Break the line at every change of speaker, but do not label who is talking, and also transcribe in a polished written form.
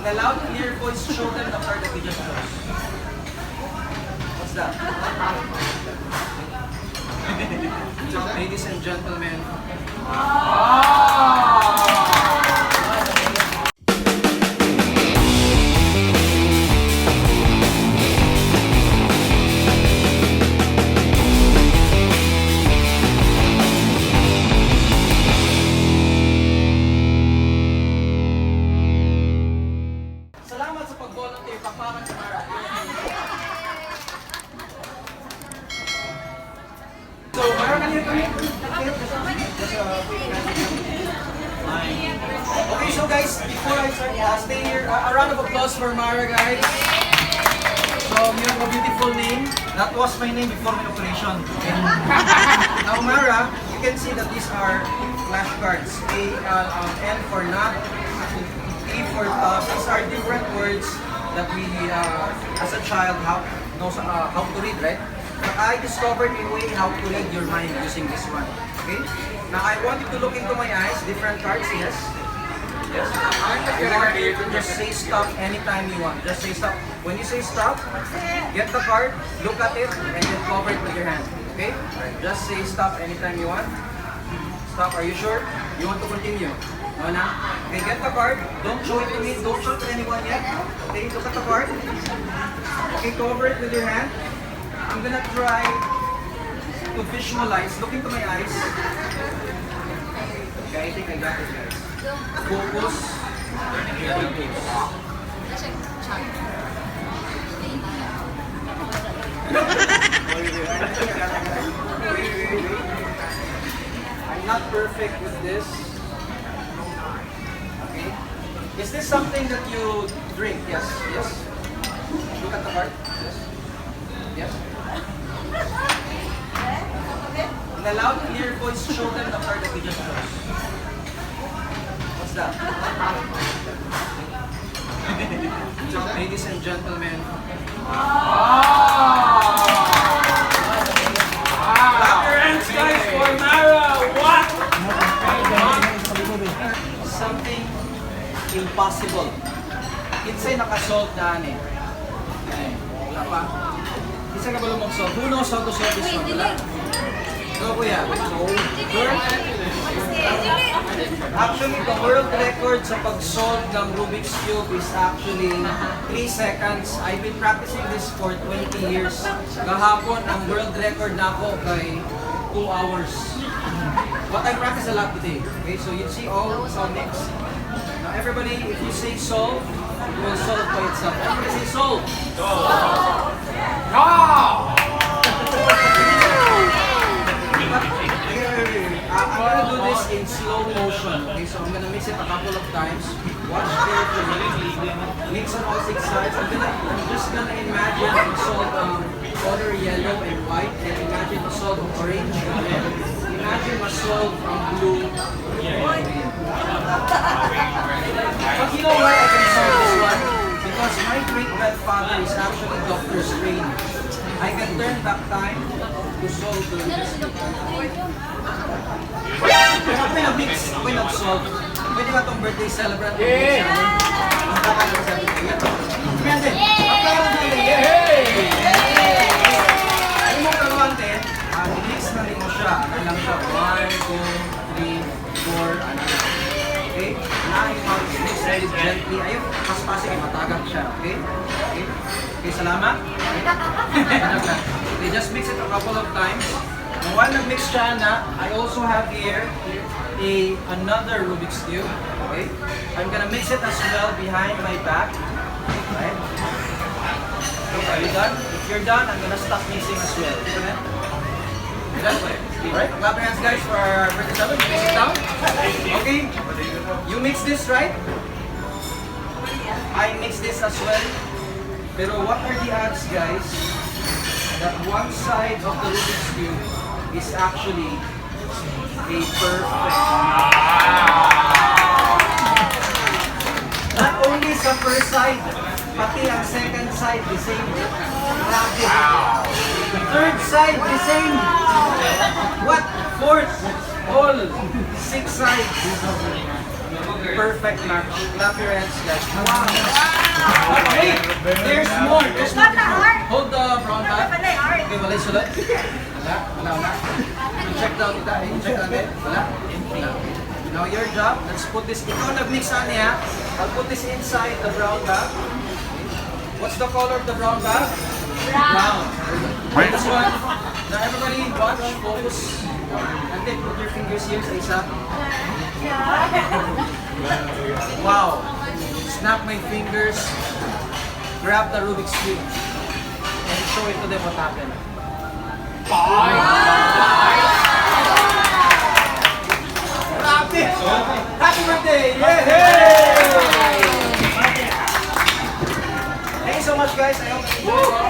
the loud clear voice, show them the card that we just chose. What's that? Ladies and gentlemen. Salamat sa pag-volunteer. Pakpakan sa Mara. So, Mara, kanina kami. Okay, so guys, before I start, stay here. A round of applause for Mara, guys. So, you have a beautiful name. That was my name before my operation. Okay. Now, Mara, you can see that these are flashcards. N for not, A for these are different words that we, as a child, knows how to read, right? But I discovered a way how to read your mind using this one. Okay? Now I want you to look into my eyes. Different cards, yes. Yes. I want you to just say stop anytime you want. Just say stop. When you say stop, get the card, look at it, and then cover it with your hand. Okay? Just say stop anytime you want. Stop. Are you sure? You want to continue? No, na? Okay, get the card. Don't show it to me. Don't show it to anyone yet. Okay, look at the card. Okay, cover it with your hand. I'm gonna try to visualize. Look into my eyes. Okay, I think I got it, guys. Focus. I'm not perfect with this. Okay. Is this something that you drink? Yes. Yes. Look at the card. Yes. Yes. In a loud, clear voice, show them the card that we just chose. What's that? Ladies and gentlemen. Clap your hands, guys, for Mara. What? Something impossible. Kinsay nakasolve na ani. Wala pa. Kinsay ka ba lumang-solve? Who knows how to solve this one? Wala? Go, kuya. Actually, the world record sa pag-solve ng Rubik's Cube is actually 3 seconds. I've been practicing this for 20 years. Kahapon, ang world record na ako kay 2 hours. But I practice a lot today. Okay, so you see all next. Now everybody, if you say solve, it will solve by itself. Everybody say solve. Solve. I'm gonna do this in slow motion. Okay, so I'm gonna mix it a couple of times. Watch carefully. Mix on all 6 sides. I'm just gonna imagine a solve color yellow and white. Then imagine a solve orange and red. Imagine a solve blue and green. But you know why I can solve this one? Because my great-grandfather is actually Dr. Strange. I can turn back time to solve the Rubik's Cube. Pero ako nag-mix, ako nag-solve. Pwede ba itong birthday celebrant? Yay! Ang kakalaw sa atin. Yan din. Applause natin. Yay! Alam mo kalawante, mix na rin mo siya. Ano lang siya? 1, 2, 3, 4, ano lang. Okay? Unahin mo, mix ready gently. Ayun, paspasig, matagak siya. Okay? Okay? Okay, salamat. Okay, just mix it a couple of times. And while nag-mix siya na, I also have here another Rubik's Cube. Okay? I'm gonna mix it as well behind my back. Right? Okay, are you done? If you're done, I'm gonna stop mixing as well. You done? Alright, clap your hands guys for our birthday celebration. Mix it down. Okay? You mix this, right? I mix this as well. Pero what are the odds, guys, that one side of the Rubik's Cube is actually a perfect. Not only sa first side, pati ang second side the same. The third side the same. What? Fourth? All 6 sides. perfect match. Clap your hands, guys. Wow! But wait! There's more! There's more! Hold the brown bag. Okay, wala yung sulat. Wala. Check down ita. Check natin. Wala. Now your job, let's put this, ikaw nag-mix niya. I'll put this inside the brown bag. What's the color of the brown bag? Brown. This one. Now everybody watch, focus. And then put your fingers here sa isa. Wow. Snap my fingers. Grab the Rubik's Cube. And show it to them what happened. Happy birthday! Yay! Thank you so much, guys. I hope you enjoyed.